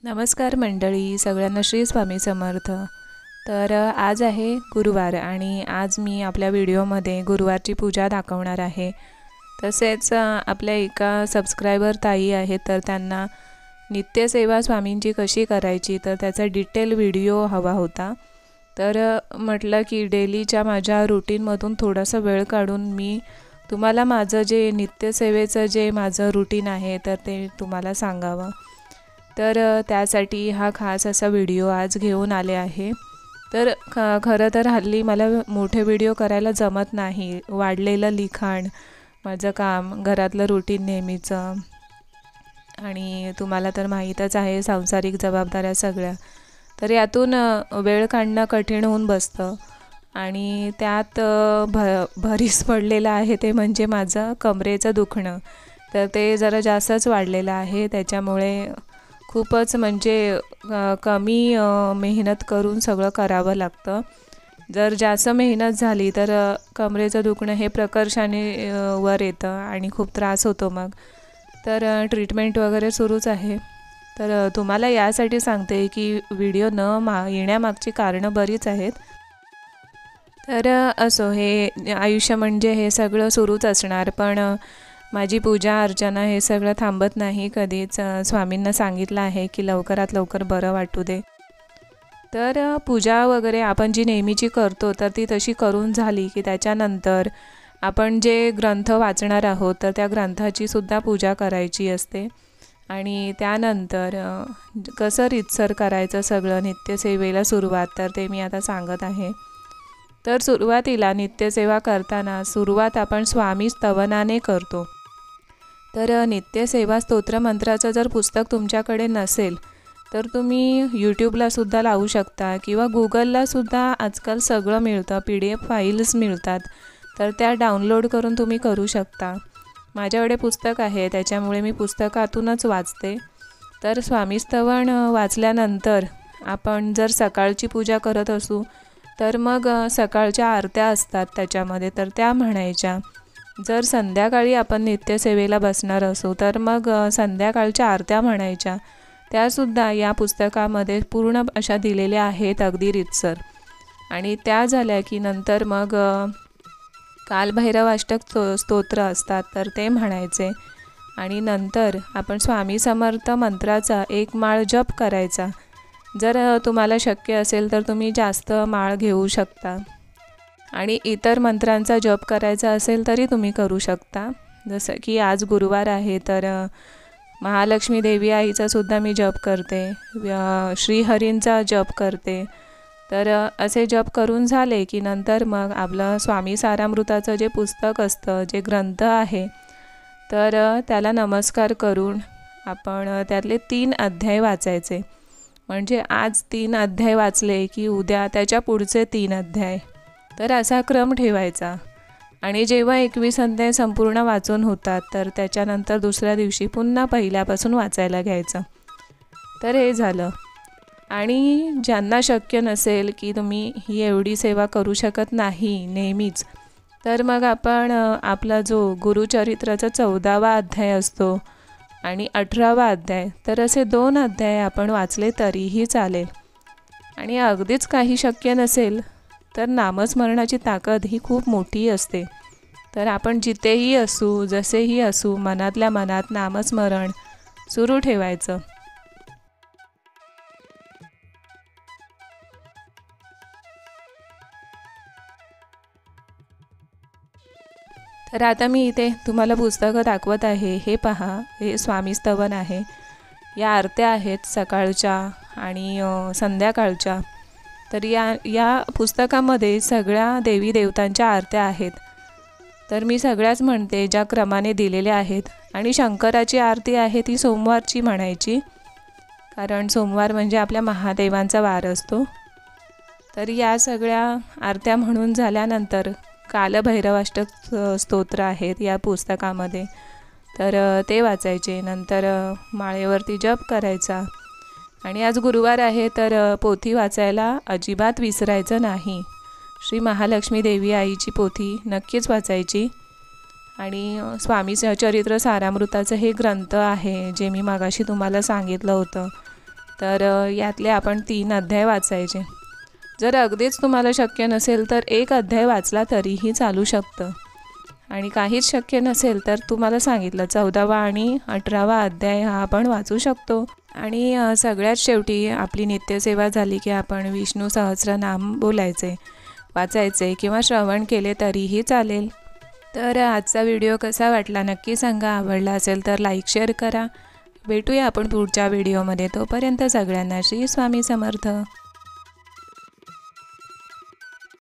नमस्कार मंडळी, सगळ्यांना श्री स्वामी समर्थ। तर आज आहे गुरुवार आणि आज मी आपल्या व्हिडिओमध्ये गुरुवारची पूजा दाखवणार आहे। तसेच आपल्या एका सबस्क्रायबर ताई आहेत, तर त्यांना नित्यसेवा स्वामींची कशी करायची तर त्याचा डिटेल व्हिडिओ हवा होता। तर म्हटलं की डेलीच्या माझ्या रुटीनमधून थोडासा वेळ काढून मी तुम्हाला माझं जे नित्यसेवेचं जे माझं रुटीन आहे तर ते तुम्हाला सांगावं। तर त्यासाठी हा खास असा व्हिडिओ आज घेऊन आले आहे। तर खरं तर हल्ली मला मोठे व्हिडिओ करायला जमत नाही, वाढलेलं लिखाण, माझं काम, घरातलं रुटीन नेहमीचं, आणि तुम्हाला तर माहीतच आहे सांसारिक जबाबदाऱ्या सगळ्या, तर यातून वेळ काढणं कठीण होऊन बसतं। आणि त्यात भरीस पडलेलं आहे ते म्हणजे माझं कमरेचं दुखणं, तर ते जरा जास्तच वाढलेलं आहे। त्याच्यामुळे खूपच म्हणजे कमी मेहनत करून सगळं करावं लागतं। जर जास्त मेहनत झाली तर कमरेचं दुखणं हे प्रकर्षाने वर येतं आणि खूप त्रास होतो मग। तर ट्रीटमेंट वगैरे सुरूच आहे। तर तुम्हाला यासाठी सांगते की व्हिडिओ येण्यामागची कारणं बरीच आहेत। तर असो, हे आयुष्य म्हणजे हे सगळं सुरूच असणार, पण माझी पूजा अर्चना हे सगळं थांबत नाही कधीच। स्वामींना सांगितलं आहे की लवकरात लवकर बरं वाटू दे। तर पूजा वगैरे आपण जी नेहमीची करतो तर ती तशी करून झाली की त्याच्यानंतर आपण जे ग्रंथ वाचणार आहोत तर त्या ग्रंथाची सुद्धा पूजा करायची असते। आणि त्यानंतर कसं रीतसर करायचं सगळं नित्यसेवेला सुरुवात, तर ते मी आता सांगत आहे। तर सुरुवातीला नित्यसेवा करताना सुरुवात आपण स्वामी स्तवनाने करतो। तर नित्यसेवा स्तोत्र मंत्राचं जर पुस्तक तुमच्याकडे नसेल तर तुम्ही यूट्यूबला सुद्धा लावू शकता किंवा गुगलला सुद्धा आजकाल सगळं मिळतं, PDF फाईल्स मिळतात, तर त्या डाउनलोड करून तुम्ही करू शकता। माझ्याकडे पुस्तक आहे त्याच्यामुळे मी पुस्तकातूनच वाचते। तर स्वामी स्तवन वाचल्यानंतर आपण जर सकाळची पूजा करत असू तर मग सकाळच्या आरत्या असतात त्याच्यामध्ये, तर त्या म्हणायच्या। जर संध्याकाळी आपण नित्यसेवेला बसणार असू तर मग संध्याकाळच्या आरत्या म्हणायच्या, त्यासुद्धा या पुस्तकामध्ये पूर्ण अशा दिलेल्या आहेत अगदी रीतसर। आणि त्या झाल्या की नंतर मग कालभैरवाष्टक स्तोत्र असतात तर ते म्हणायचे। आणि नंतर आपण स्वामी समर्थ मंत्राचा एक माळ जप करायचा। जर तुम्हाला शक्य असेल तर तुम्ही जास्त माळ घेऊ शकता आणि इतर मंत्रांचा जप करायचा असेल तरी तुम्ही करू शकता। जसं की आज गुरुवार आहे तर महालक्ष्मी देवी आईचा सुद्धा मी जप करते, श्रीहरींचा जप करते। तर असे जप करून झाले की नंतर मग आपलं स्वामी सारामृताचं जे पुस्तक असतं, जे ग्रंथ आहे, तर त्याला नमस्कार करून आपण त्यातले 3 अध्याय वाचायचे। म्हणजे आज 3 अध्याय वाचले की उद्या त्याच्या पुढचे 3 अध्याय, तर असा क्रम ठेवायचा। आणि जेव्हा 21 अध्याय संपूर्ण वाचून होतात तर त्याच्यानंतर दुसऱ्या दिवशी पुन्हा पहिल्यापासून वाचायला घ्यायचं। तर हे झालं। आणि ज्यांना शक्य नसेल की तुम्ही ही एवढी सेवा करू शकत नाही नेहमीच, तर मग आपण आपला जो गुरुचरित्राचा 14वा अध्याय असतो आणि 18वा अध्याय, तर असे 2 अध्याय आपण वाचले तरीही चालेल। आणि अगदीच काही शक्य नसेल तर नामस्मरणाची ताकद ही खूप मोठी असते। तर आपण जिथेही असू, जसेही असू, मनातल्या मनात नामस्मरण सुरू ठेवायचं। तर आता मी इथे तुम्हाला पुस्तकं दाखवत आहे, हे पहा, हे स्वामी स्तवन आहे। या आरत्या आहेत सकाळच्या आणि संध्याकाळच्या। तर या पुस्तकामध्ये सगळ्या देवी देवतांच्या आरत्या आहेत। तर मी सगळ्याच म्हणते ज्या क्रमाने दिलेल्या आहेत। आणि शंकराची आरती आहे ती सोमवारची म्हणायची, कारण सोमवार म्हणजे आपल्या महादेवांचा वार असतो। तर या सगळ्या आरत्या म्हणून झाल्यानंतर कालभैरवाष्टक स्तोत्र आहेत या पुस्तकामध्ये, तर ते वाचायचे। नंतर माळेवरती जप करायचा। आणि आज गुरुवार आहे तर पोथी वाचायला अजिबात विसरायचं नाही। श्री महालक्ष्मी देवी आईची पोथी नक्कीच वाचायची। आणि स्वामी चरित्र सारामृताचं हे ग्रंथ आहे जे मी मागाशी तुम्हाला सांगितलं होतं, तर यातले आपण 3 अध्याय वाचायचे. जर अगदीच तुम्हाला शक्य नसेल तर 1 अध्याय वाचला तरीही चालू शकतं. आणि काहीच शक्य नसेल तर तुम्हाला सांगितलं 14वा आणि 18वा अध्याय हा आपण वाचू शकतो. आणि सगळ्यात शेवटी आपली नित्यसेवा झाली की आपण विष्णू सहस्रनाम बोलायचे, वाचायचे किंवा श्रवण केले तरीही चालेल. तर आजचा व्हिडिओ कसा वाटला नक्की सांगा. आवडला असेल तर लाईक शेअर करा. भेटूया आपण पुढच्या व्हिडिओमध्ये. तोपर्यंत सगळ्यांना श्री स्वामी समर्थ.